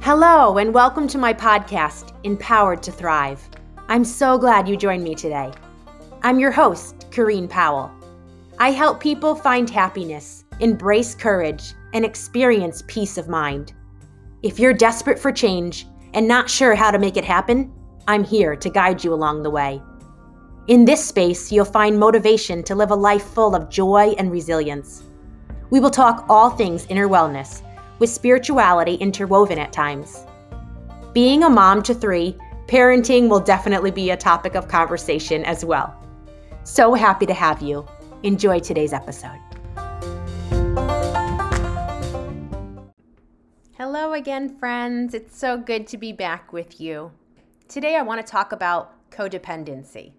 Hello, and welcome to my podcast, Empowered to Thrive. I'm so glad you joined me today. I'm your host, Corrine Powell. I help people find happiness, embrace courage, and experience peace of mind. If you're desperate for change and not sure how to make it happen, I'm here to guide you along the way. In this space, you'll find motivation to live a life full of joy and resilience. We will talk all things inner wellness, with spirituality interwoven at times. Being a mom to 3, parenting will definitely be a topic of conversation as well. So happy to have you. Enjoy today's episode. Hello again, friends. It's so good to be back with you. Today I want to talk about codependency.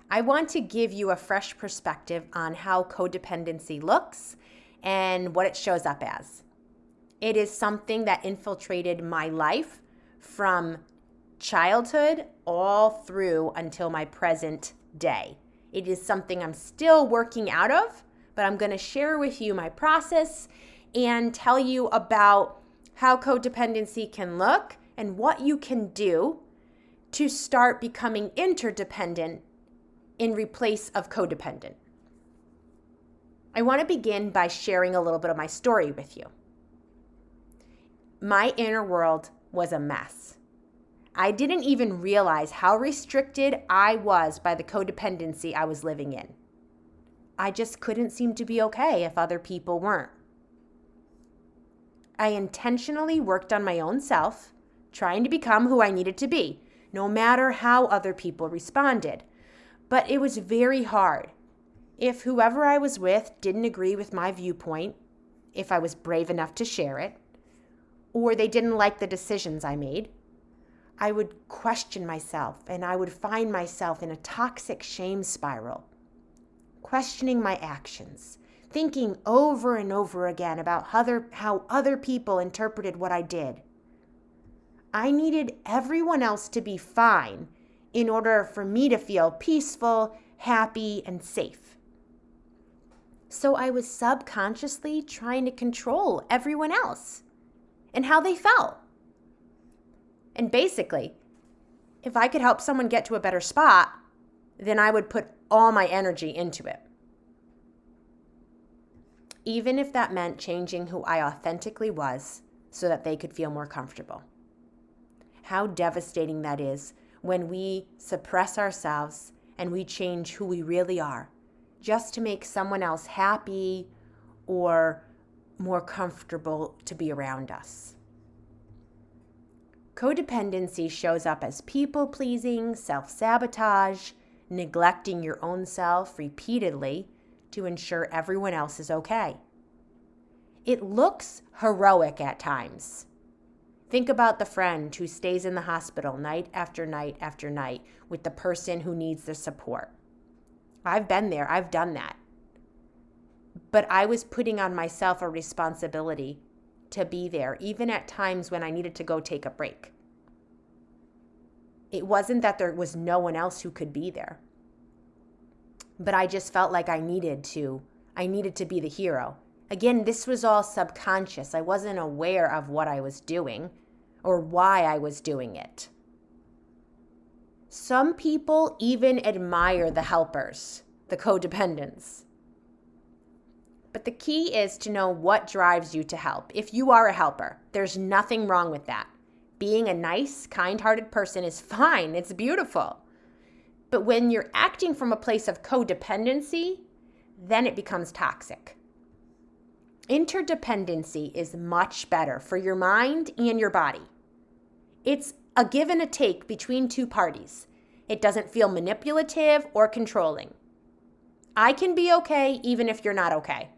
I want to give you a fresh perspective on how codependency looks and what it shows up as. It is something that infiltrated my life from childhood all through until my present day. It is something I'm still working out of, but I'm going to share with you my process and tell you about how codependency can look and what you can do to start becoming interdependent in replace of codependent. I want to begin by sharing a little bit of my story with you. My inner world was a mess. I didn't even realize how restricted I was by the codependency I was living in. I just couldn't seem to be okay if other people weren't. I intentionally worked on my own self, trying to become who I needed to be, no matter how other people responded. But it was very hard. If whoever I was with didn't agree with my viewpoint, if I was brave enough to share it, or they didn't like the decisions I made, I would question myself and I would find myself in a toxic shame spiral, questioning my actions, thinking over and over again about how other people interpreted what I did. I needed everyone else to be fine in order for me to feel peaceful, happy, and safe. So I was subconsciously trying to control everyone else and how they felt. And basically, if I could help someone get to a better spot, then I would put all my energy into it. Even if that meant changing who I authentically was so that they could feel more comfortable. How devastating that is when we suppress ourselves and we change who we really are just to make someone else happy or more comfortable to be around us. Codependency shows up as people-pleasing, self-sabotage, neglecting your own self repeatedly to ensure everyone else is okay. It looks heroic at times. Think about the friend who stays in the hospital night after night after night with the person who needs the support. I've been there, I've done that. But I was putting on myself a responsibility to be there, even at times when I needed to go take a break. It wasn't that there was no one else who could be there. But I just felt like I needed to be the hero. Again, this was all subconscious. I wasn't aware of what I was doing or why I was doing it. Some people even admire the helpers, the codependents. But the key is to know what drives you to help. If you are a helper, there's nothing wrong with that. Being a nice, kind-hearted person is fine. It's beautiful. But when you're acting from a place of codependency, then it becomes toxic. Interdependency is much better for your mind and your body. It's a give and a take between two parties. It doesn't feel manipulative or controlling. I can be okay even if you're not okay.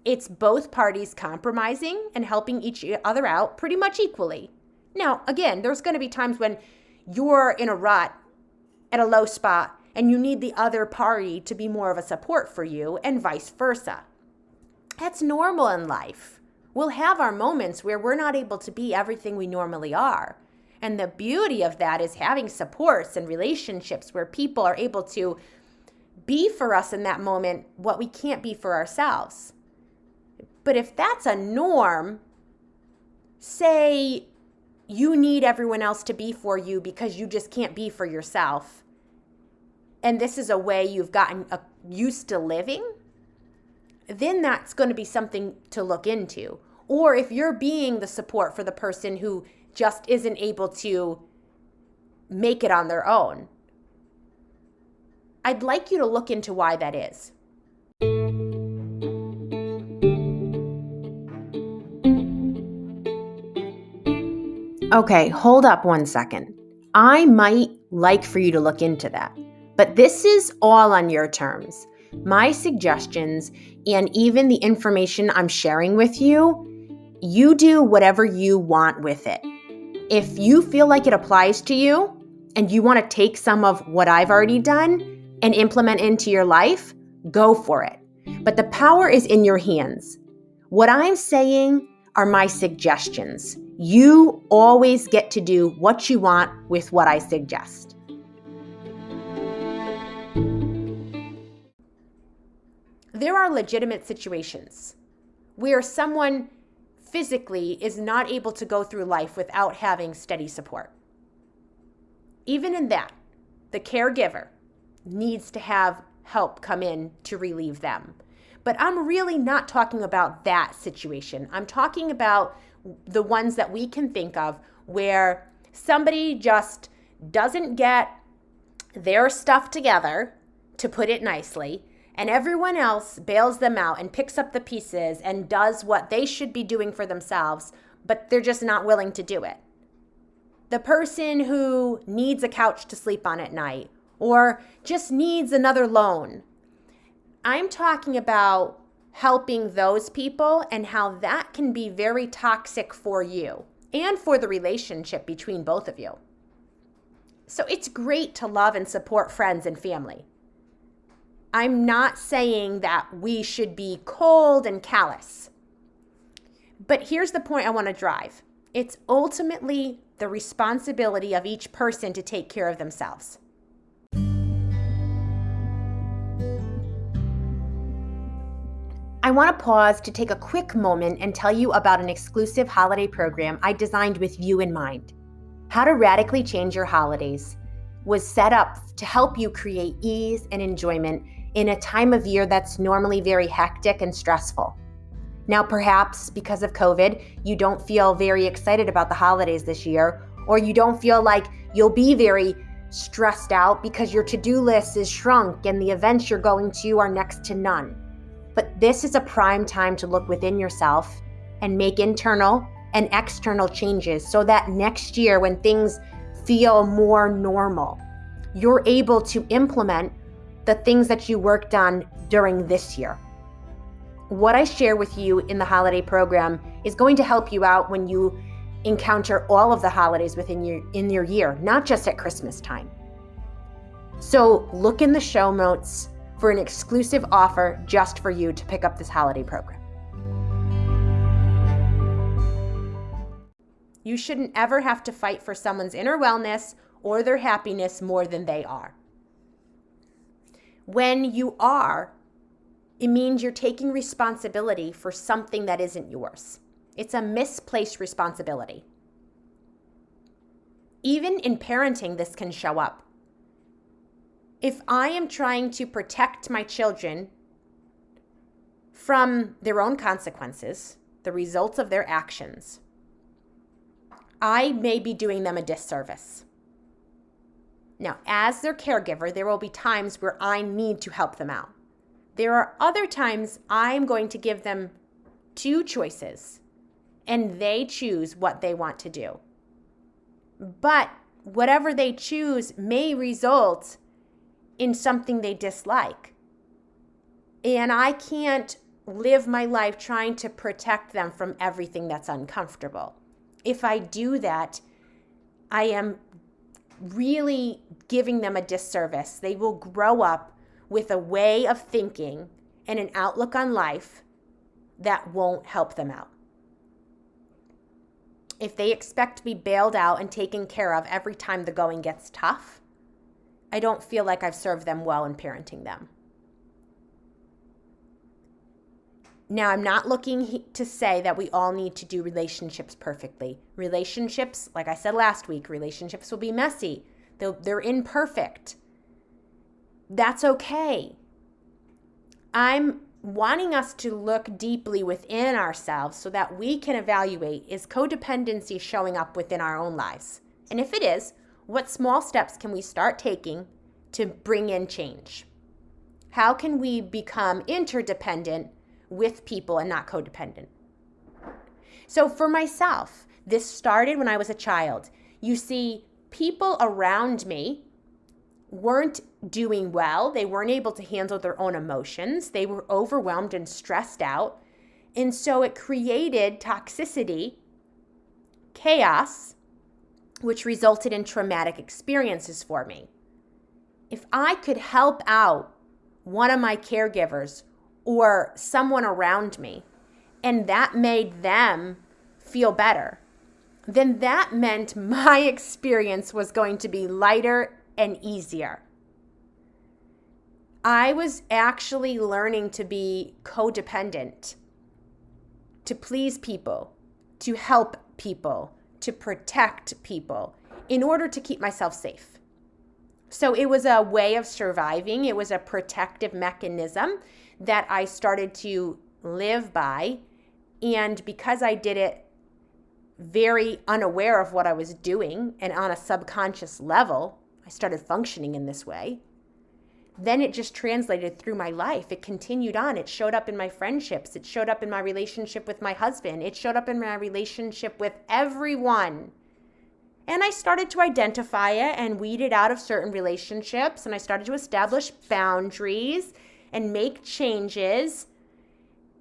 It's both parties compromising and helping each other out pretty much equally. Now, again, there's going to be times when you're in a rut at a low spot and you need the other party to be more of a support for you and vice versa. That's normal in life. We'll have our moments where we're not able to be everything we normally are. And the beauty of that is having supports and relationships where people are able to be for us in that moment what we can't be for ourselves. But if that's a norm, say you need everyone else to be for you because you just can't be for yourself, and this is a way you've gotten used to living, then that's going to be something to look into. Or if you're being the support for the person who just isn't able to make it on their own, I'd like you to look into why that is. Okay, hold up one second. I might like for you to look into that, but this is all on your terms. My suggestions and even the information I'm sharing with you, you do whatever you want with it. If you feel like it applies to you and you want to take some of what I've already done and implement into your life, go for it. But the power is in your hands. What I'm saying are my suggestions. You always get to do what you want with what I suggest. There are legitimate situations where someone physically is not able to go through life without having steady support. Even in that, the caregiver needs to have help come in to relieve them. But I'm really not talking about that situation. I'm talking about the ones that we can think of where somebody just doesn't get their stuff together, to put it nicely, and everyone else bails them out and picks up the pieces and does what they should be doing for themselves, but they're just not willing to do it. The person who needs a couch to sleep on at night or just needs another loan. I'm talking about helping those people and how that can be very toxic for you and for the relationship between both of you. So it's great to love and support friends and family. I'm not saying that we should be cold and callous. But here's the point I want to drive. It's ultimately the responsibility of each person to take care of themselves. I want to pause to take a quick moment and tell you about an exclusive holiday program I designed with you in mind. How to Radically Change Your Holidays was set up to help you create ease and enjoyment in a time of year that's normally very hectic and stressful. Now, perhaps because of COVID, you don't feel very excited about the holidays this year, or you don't feel like you'll be very stressed out because your to-do list is shrunk and the events you're going to are next to none. But this is a prime time to look within yourself and make internal and external changes so that next year, when things feel more normal, you're able to implement the things that you worked on during this year. What I share with you in the holiday program is going to help you out when you encounter all of the holidays within your year, not just at Christmas time. So look in the show notes for an exclusive offer just for you to pick up this holiday program. You shouldn't ever have to fight for someone's inner wellness or their happiness more than they are. When you are, it means you're taking responsibility for something that isn't yours. It's a misplaced responsibility. Even in parenting, this can show up. If I am trying to protect my children from their own consequences, the results of their actions, I may be doing them a disservice. Now, as their caregiver, there will be times where I need to help them out. There are other times I'm going to give them two choices, and they choose what they want to do. But whatever they choose may result in something they dislike. And I can't live my life trying to protect them from everything that's uncomfortable. If I do that, I am really giving them a disservice. They will grow up with a way of thinking and an outlook on life that won't help them out. If they expect to be bailed out and taken care of every time the going gets tough, I don't feel like I've served them well in parenting them. Now, I'm not looking to say that we all need to do relationships perfectly. Relationships, like I said last week, relationships will be messy. They're imperfect. That's okay. I'm wanting us to look deeply within ourselves so that we can evaluate, is codependency showing up within our own lives? And if it is, what small steps can we start taking to bring in change? How can we become interdependent with people and not codependent? So for myself, this started when I was a child. You see, people around me weren't doing well. They weren't able to handle their own emotions. They were overwhelmed and stressed out. And so it created toxicity, chaos, which resulted in traumatic experiences for me. If I could help out one of my caregivers or someone around me, and that made them feel better, then that meant my experience was going to be lighter and easier. I was actually learning to be codependent, to please people, to help people, to protect people in order to keep myself safe. So it was a way of surviving. It was a protective mechanism that I started to live by. And because I did it very unaware of what I was doing and on a subconscious level, I started functioning in this way. Then it just translated through my life. It continued on. It showed up in my friendships. It showed up in my relationship with my husband. It showed up in my relationship with everyone. And I started to identify it and weed it out of certain relationships. And I started to establish boundaries and make changes.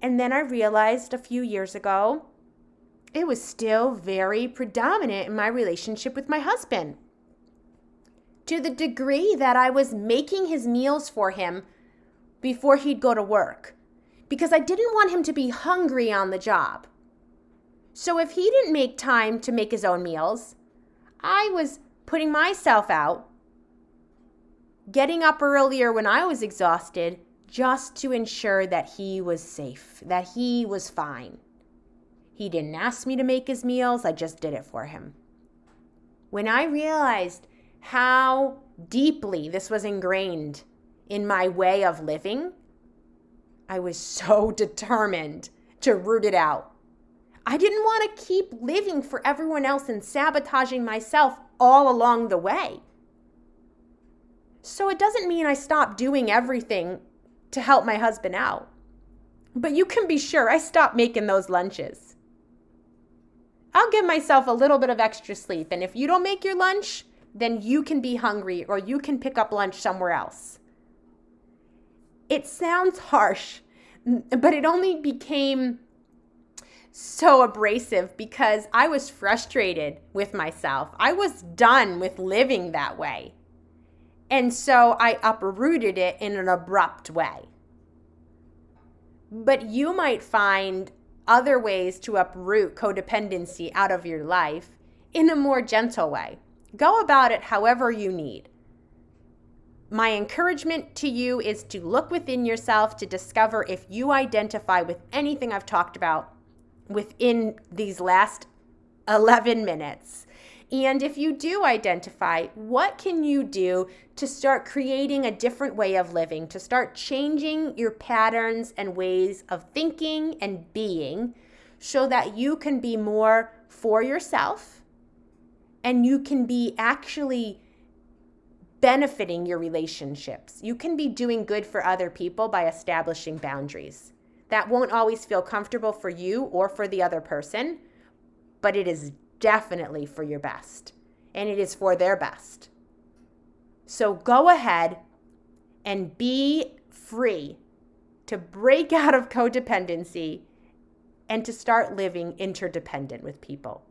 And then I realized a few years ago, it was still very predominant in my relationship with my husband. To the degree that I was making his meals for him before he'd go to work, because I didn't want him to be hungry on the job. So if he didn't make time to make his own meals, I was putting myself out, getting up earlier when I was exhausted, just to ensure that he was safe, that he was fine. He didn't ask me to make his meals, I just did it for him. When I realized how deeply this was ingrained in my way of living, I was so determined to root it out. I didn't want to keep living for everyone else and sabotaging myself all along the way. So it doesn't mean I stopped doing everything to help my husband out. But you can be sure I stopped making those lunches. I'll give myself a little bit of extra sleep, and if you don't make your lunch, then you can be hungry or you can pick up lunch somewhere else. It sounds harsh, but it only became so abrasive because I was frustrated with myself. I was done with living that way. And so I uprooted it in an abrupt way. But you might find other ways to uproot codependency out of your life in a more gentle way. Go about it however you need. My encouragement to you is to look within yourself to discover if you identify with anything I've talked about within these last 11 minutes. And if you do identify, what can you do to start creating a different way of living, to start changing your patterns and ways of thinking and being so that you can be more for yourself and you can be actually benefiting your relationships. You can be doing good for other people by establishing boundaries. That won't always feel comfortable for you or for the other person, but it is definitely for your best, and it is for their best. So go ahead and be free to break out of codependency and to start living interdependent with people.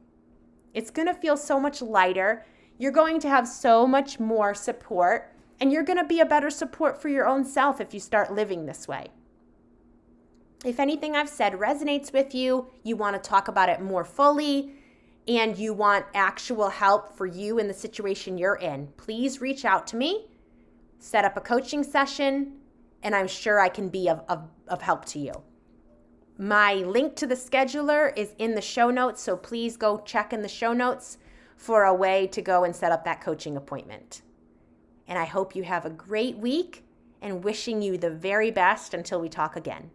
It's going to feel so much lighter. You're going to have so much more support, and you're going to be a better support for your own self if you start living this way. If anything I've said resonates with you, you want to talk about it more fully, and you want actual help for you in the situation you're in, please reach out to me, set up a coaching session, and I'm sure I can be of help to you. My link to the scheduler is in the show notes, so please go check in the show notes for a way to go and set up that coaching appointment. And I hope you have a great week and wishing you the very best until we talk again.